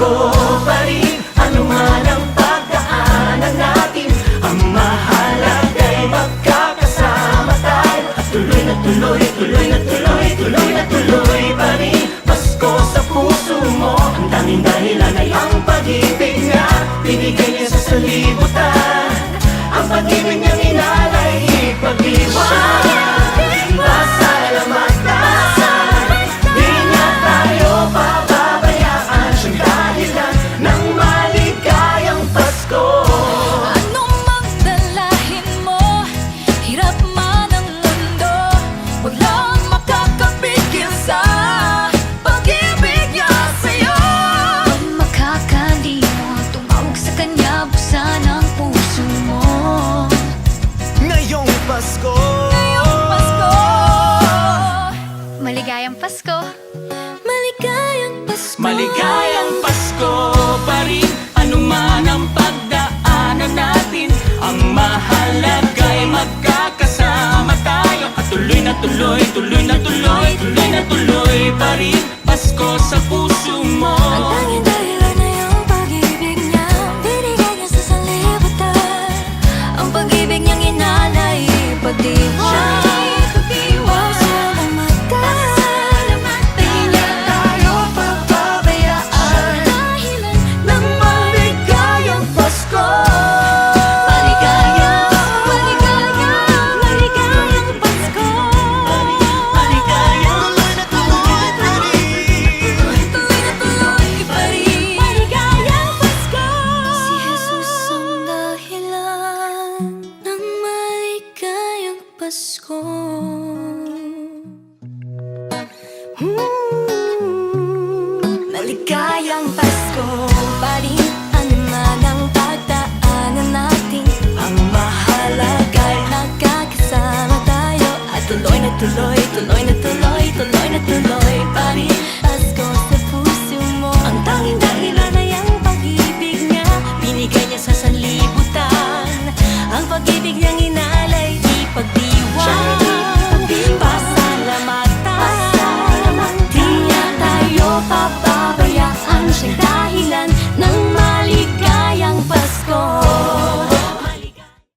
Pasko pa rin, ano man ang pagdaanan natin. Ang mahalaga'y magkakasama tayo. At tuloy na tuloy, tuloy na tuloy, tuloy na tuloy pa rin. Pasko sa puso mo, ang tanging dahilan ay ang pag-ibig niya. Binigay niya sa salibutan, ang pag-ibig niyang inalay, ipag-iwan. Pasalamatan, di niya tayo pababayaan. Siyang dahilan ng maligayang Pasko. Anong magdalahin mo, hirap man ang mundo, walang makakapigil sa pag-ibig niya sa'yo. Huwag makakalimot, tumawag sa kanya, buksan ang puso mo. Ngayong Pasko, Maligayang Pasko, maligayang Pasko. maligayang Pasko pa rin, ano man ang pagdaanan natin. Ang mahalaga'y magkakasama tayo. At tuloy na tuloy, tuloy na tuloy, tuloy na tuloy pa rin. Pasko sa puso mo. Ang tanging dahilan ay ang pag-ibig niya. Binigay niya sa sanlibutan, ang pag-ibig niyang inalay, ipag-iwan. Pasko. Maligayang Pasko pa rin, ano man ang pagdaanan natin. Ang mahalaga'y Nagkakasama tayo at tuloy na tuloy, tuloy na tuloy, tuloy na tuloy pa rin.